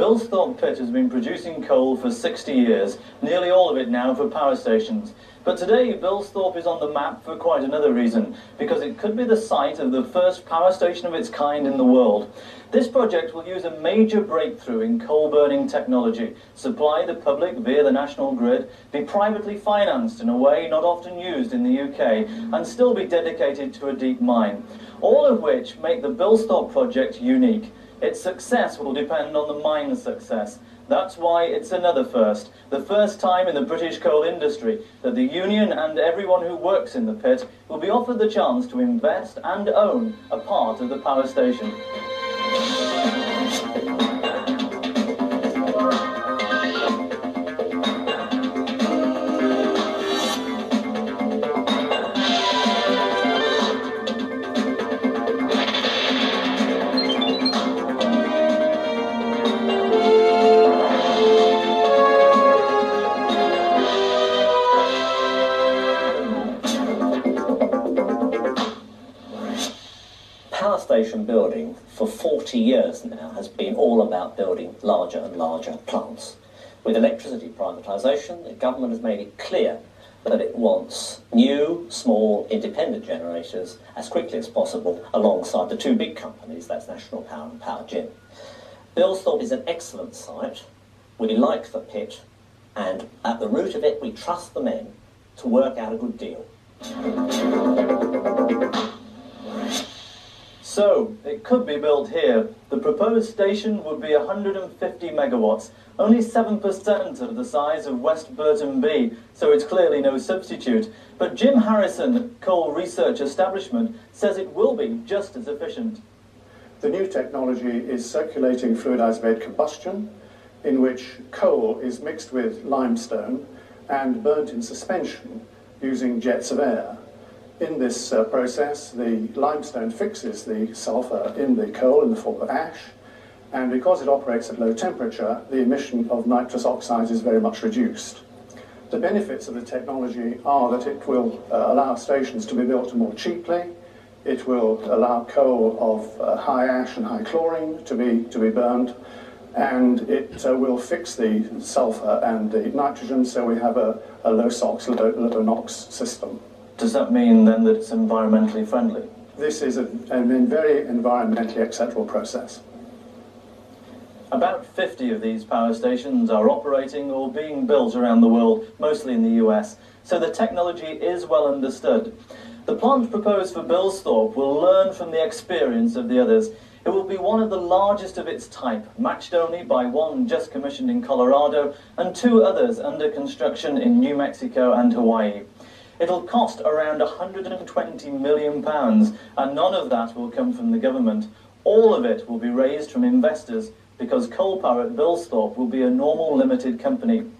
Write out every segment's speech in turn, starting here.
Bilsthorpe pit has been producing coal for 60 years, nearly all of it now for power stations. But today, Bilsthorpe is on the map for quite another reason, because it could be the site of the first power station of its kind in the world. This project will use a major breakthrough in coal-burning technology, supply the public via the national grid, be privately financed in a way not often used in the UK, and still be dedicated to a deep mine. All of which make the Bilsthorpe project unique. Its success will depend on the mine's success. That's why it's another first. The first time in the British coal industry that the union and everyone who works in the pit will be offered the chance to invest and own a part of the power station. Power station building for 40 years now has been all about building larger and larger plants. With electricity privatisation, the government has made it clear that it wants new, small, independent generators as quickly as possible alongside the two big companies, that's National Power and Power Gen. Bilsthorpe is an excellent site. We like the pit, and at the root of it we trust the men to work out a good deal. So, it could be built here. The proposed station would be 150 megawatts, only 7% of the size of West Burton B, so it's clearly no substitute. But Jim Harrison, Coal Research Establishment, says it will be just as efficient. The new technology is circulating fluidized bed combustion, in which coal is mixed with limestone and burnt in suspension using jets of air. In this process, the limestone fixes the sulfur in the coal in the form of ash, and because it operates at low temperature, the emission of nitrous oxides is very much reduced. The benefits of the technology are that it will allow stations to be built more cheaply, it will allow coal of high ash and high chlorine to be burned, and it will fix the sulfur and the nitrogen, so we have a low SOx, low NOx system. Does that mean then that it's environmentally friendly? This is a very environmentally acceptable process. About 50 of these power stations are operating or being built around the world, mostly in the US, so the technology is well understood. The plant proposed for Bilsthorpe will learn from the experience of the others. It will be one of the largest of its type, matched only by one just commissioned in Colorado and two others under construction in New Mexico and Hawaii. It'll cost around £120 million, and none of that will come from the government. All of it will be raised from investors, because coal power at Bilsthorpe will be a normal limited company.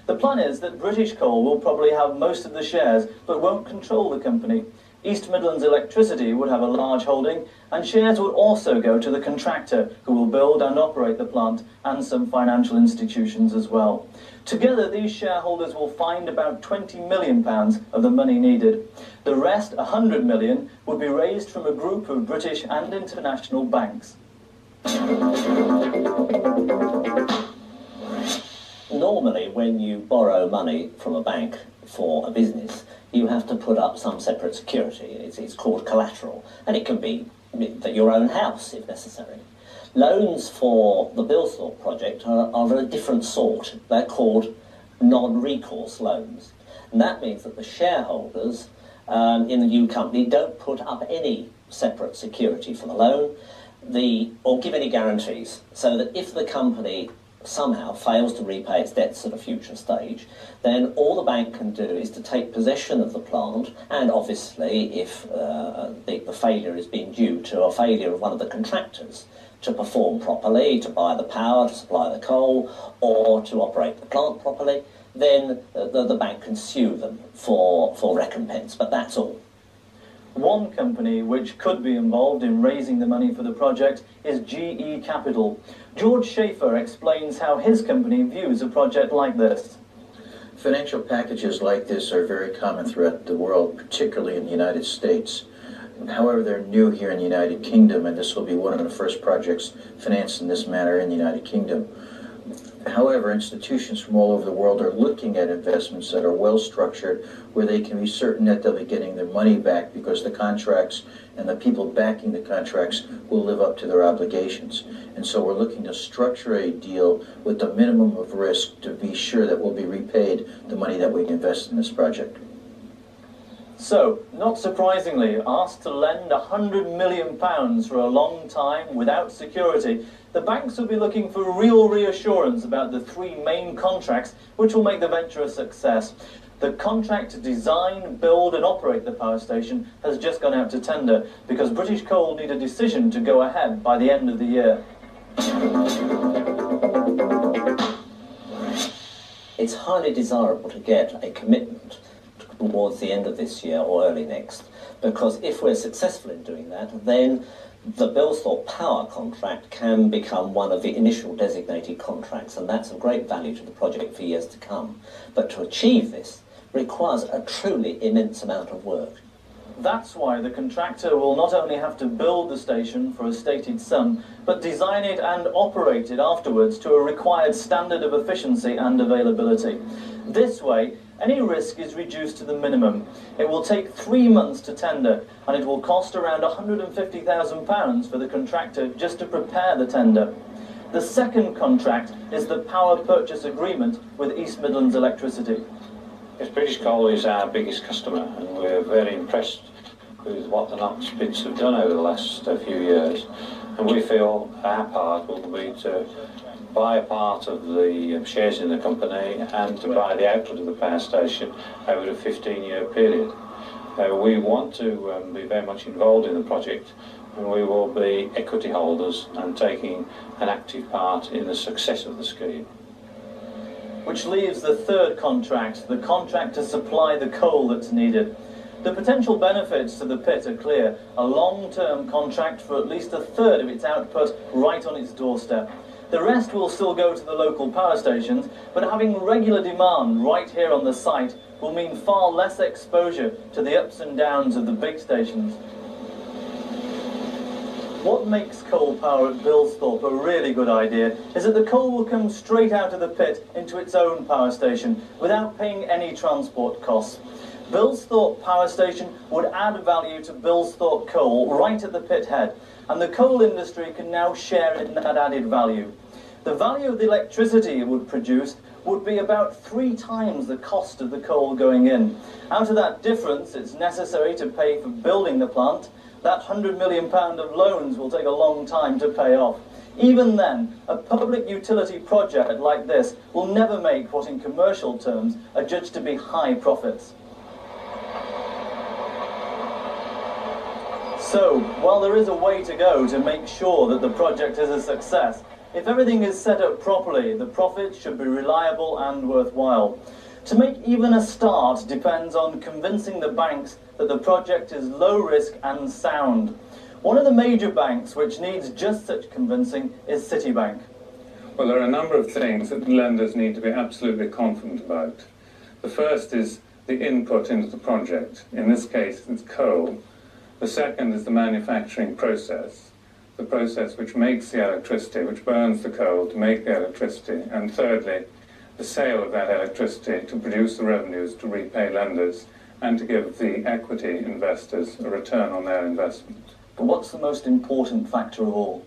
The plan is that British Coal will probably have most of the shares, but won't control the company. East Midlands Electricity would have a large holding, and shares would also go to the contractor, who will build and operate the plant, and some financial institutions as well. Together, these shareholders will find about £20 million of the money needed. The rest, £100 million, would be raised from a group of British and international banks. Normally, when you borrow money from a bank for a business, you have to put up some separate security. It's called collateral, and it can be your own house if necessary. Loans for the Bilsthorpe project are of a different sort. They're called non-recourse loans. And that means that the shareholders in the new company don't put up any separate security for the loan or give any guarantees, so that if the company somehow fails to repay its debts at a future stage, then all the bank can do is to take possession of the plant, and obviously if the failure is being due to a failure of one of the contractors to perform properly, to buy the power, to supply the coal, or to operate the plant properly, then the bank can sue them for recompense, but that's all. One company which could be involved in raising the money for the project is GE Capital. George Schaefer explains how his company views a project like this. Financial packages like this are very common throughout the world, particularly in the United States. However, they're new here in the United Kingdom, and this will be one of the first projects financed in this manner in the United Kingdom. However, institutions from all over the world are looking at investments that are well structured, where they can be certain that they'll be getting their money back because the contracts and the people backing the contracts will live up to their obligations. And so we're looking to structure a deal with the minimum of risk to be sure that we'll be repaid the money that we invest in this project. So, not surprisingly, asked to lend £100 million for a long time without security, the banks will be looking for real reassurance about the three main contracts which will make the venture a success. The contract to design, build and operate the power station has just gone out to tender because British Coal need a decision to go ahead by the end of the year. It's highly desirable to get a commitment towards the end of this year or early next, because if we're successful in doing that, then the Bilsthorpe power contract can become one of the initial designated contracts, and that's of great value to the project for years to come. But to achieve this requires a truly immense amount of work. That's why the contractor will not only have to build the station for a stated sum, but design it and operate it afterwards to a required standard of efficiency and availability. This way, any risk is reduced to the minimum. It will take 3 months to tender, and it will cost around £150,000 for the contractor just to prepare the tender. The second contract is the power purchase agreement with East Midlands Electricity. Yes, British Coal is our biggest customer, and we're very impressed with what the Knox bits have done over the last few years. And we feel our part will be to buy a part of the shares in the company and to buy the output of the power station over a 15-year period. We want to be very much involved in the project, and we will be equity holders and taking an active part in the success of the scheme. Which leaves the third contract, the contract to supply the coal that's needed. The potential benefits to the pit are clear. A long-term contract for at least a third of its output right on its doorstep. The rest will still go to the local power stations, but having regular demand right here on the site will mean far less exposure to the ups and downs of the big stations. What makes coal power at Bilsthorpe a really good idea is that the coal will come straight out of the pit into its own power station without paying any transport costs. Bilsthorpe Power Station would add value to Bilsthorpe Coal right at the pit head, and the coal industry can now share in that added value. The value of the electricity it would produce would be about 3 times the cost of the coal going in. Out of that difference, it's necessary to pay for building the plant. That £100 million of loans will take a long time to pay off. Even then, a public utility project like this will never make what in commercial terms are judged to be high profits. So, while there is a way to go to make sure that the project is a success, if everything is set up properly, the profits should be reliable and worthwhile. To make even a start depends on convincing the banks that the project is low risk and sound. One of the major banks which needs just such convincing is Citibank. Well, there are a number of things that lenders need to be absolutely confident about. The first is the input into the project. In this case, it's coal. The second is the manufacturing process, the process which makes the electricity, which burns the coal to make the electricity. And thirdly, the sale of that electricity to produce the revenues to repay lenders and to give the equity investors a return on their investment. But what's the most important factor of all?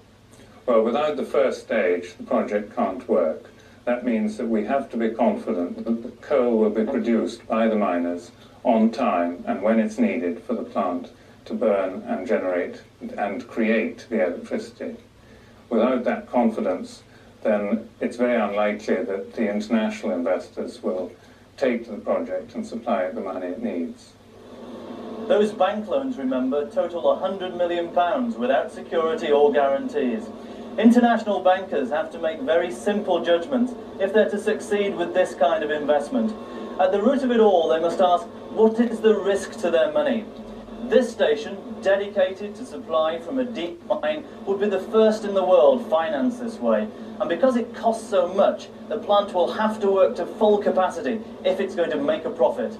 Well, without the first stage, the project can't work. That means that we have to be confident that the coal will be produced by the miners on time and when it's needed for the plant to burn and generate and create the electricity. Without that confidence, then it's very unlikely that the international investors will take to the project and supply it the money it needs. Those bank loans, remember, total £100 million without security or guarantees. International bankers have to make very simple judgments if they're to succeed with this kind of investment. At the root of it all, they must ask, what is the risk to their money? This station, dedicated to supply from a deep mine, would be the first in the world financed this way. And because it costs so much, the plant will have to work to full capacity if it's going to make a profit.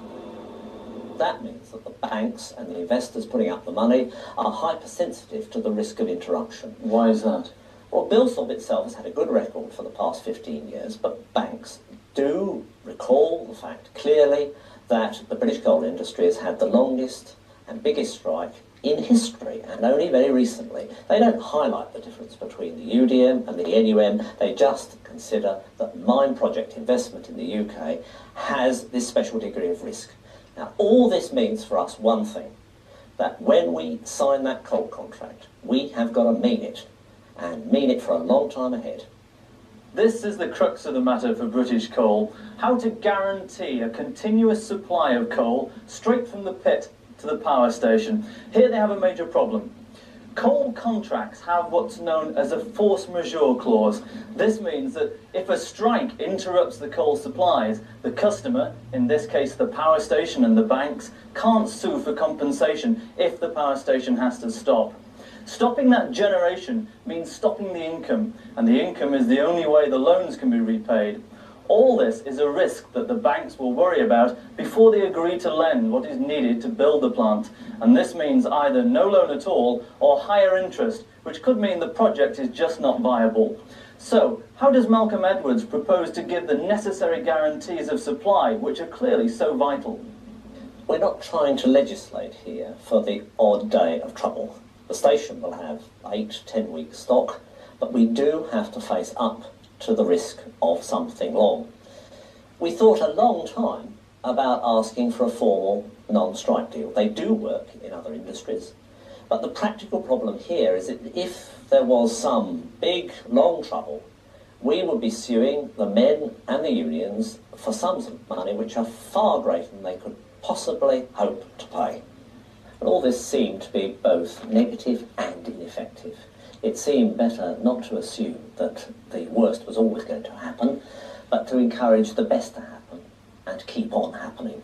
That means that the banks and the investors putting up the money are hypersensitive to the risk of interruption. Why is that? Well, Bilsthorpe itself has had a good record for the past 15 years, but banks do recall the fact clearly that the British coal industry has had the longest and biggest strike in history, and only very recently. They don't highlight the difference between the UDM and the NUM, they just consider that mine project investment in the UK has this special degree of risk. Now, all this means for us one thing, that when we sign that coal contract, we have got to mean it, and mean it for a long time ahead. This is the crux of the matter for British Coal, how to guarantee a continuous supply of coal straight from the pit to the power station. Here they have a major problem. Coal contracts have what's known as a force majeure clause. This means that if a strike interrupts the coal supplies, the customer, in this case the power station and the banks, can't sue for compensation if the power station has to stop. Stopping that generation means stopping the income, and the income is the only way the loans can be repaid. All this is a risk that the banks will worry about before they agree to lend what is needed to build the plant, and this means either no loan at all or higher interest, which could mean the project is just not viable. So, how does Malcolm Edwards propose to give the necessary guarantees of supply, which are clearly so vital? We're not trying to legislate here for the odd day of trouble. The station will have 8-10 weeks stock, but we do have to face up to the risk of something long. We thought a long time about asking for a formal non-strike deal. They do work in other industries, but the practical problem here is that if there was some big, long trouble, we would be suing the men and the unions for sums of money which are far greater than they could possibly hope to pay. And all this seemed to be both negative and ineffective. It seemed better not to assume that the worst was always going to happen, but to encourage the best to happen and keep on happening.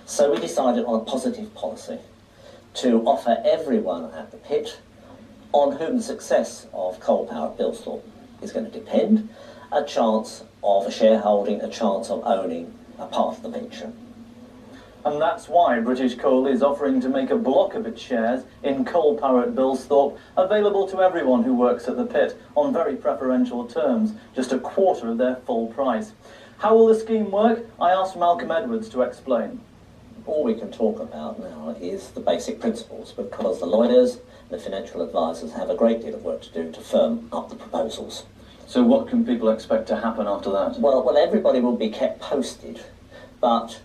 So we decided on a positive policy to offer everyone at the pit, on whom the success of coal power at Bilsthorpe is going to depend, a chance of a shareholding, a chance of owning a part of the venture. And that's why British Coal is offering to make a block of its shares in coal power at Bilsthorpe available to everyone who works at the pit on very preferential terms, just a quarter of their full price. How will the scheme work? I asked Malcolm Edwards to explain. All we can talk about now is the basic principles, because the lawyers and the financial advisors have a great deal of work to do to firm up the proposals. So what can people expect to happen after that? Well, everybody will be kept posted, but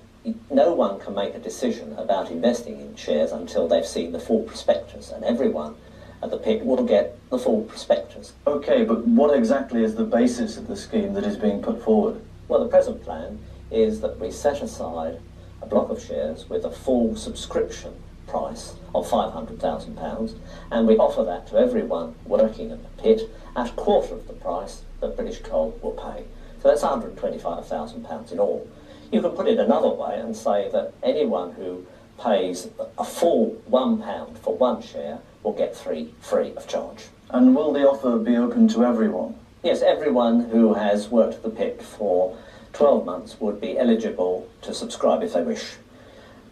no one can make a decision about investing in shares until they've seen the full prospectus, and everyone at the pit will get the full prospectus. Okay, but what exactly is the basis of the scheme that is being put forward? Well, the present plan is that we set aside a block of shares with a full subscription price of £500,000, and we offer that to everyone working at the pit at a quarter of the price that British Coal will pay. So that's £125,000 in all. You can put it another way and say that anyone who pays a full £1 for one share will get 3 free of charge. And will the offer be open to everyone? Yes, everyone who has worked at the pit for 12 months would be eligible to subscribe if they wish.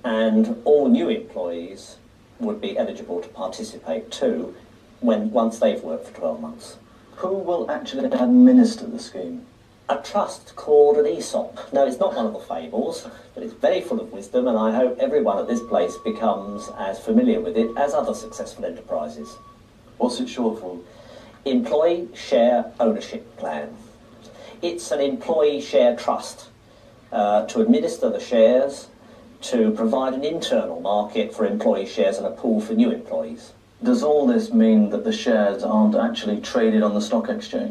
And all new employees would be eligible to participate too once they've worked for 12 months. Who will actually administer the scheme? A trust called an ESOP. No, it's not one of the fables, but it's very full of wisdom, and I hope everyone at this place becomes as familiar with it as other successful enterprises. What's it short for? Employee Share Ownership Plan. It's an employee share trust to administer the shares, to provide an internal market for employee shares and a pool for new employees. Does all this mean that the shares aren't actually traded on the stock exchange?